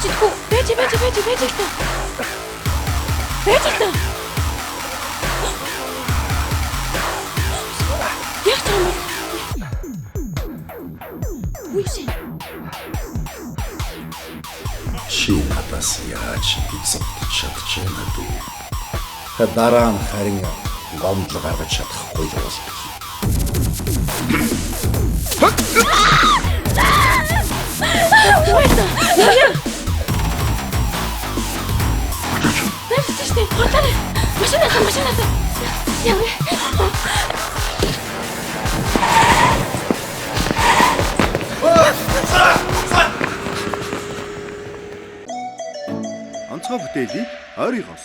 Мэдчихгүй. Байж их та. Байж их та. Яг цаана. Үгүй. Чи надаас яаж эзэгдэж чадчихна бэ? Дараа нь харин гомдол гаргаж чадахгүй л бол. Тэстэй, хурдан. Машинаас. Яа. Онцгой бүтээлийг ойрын хос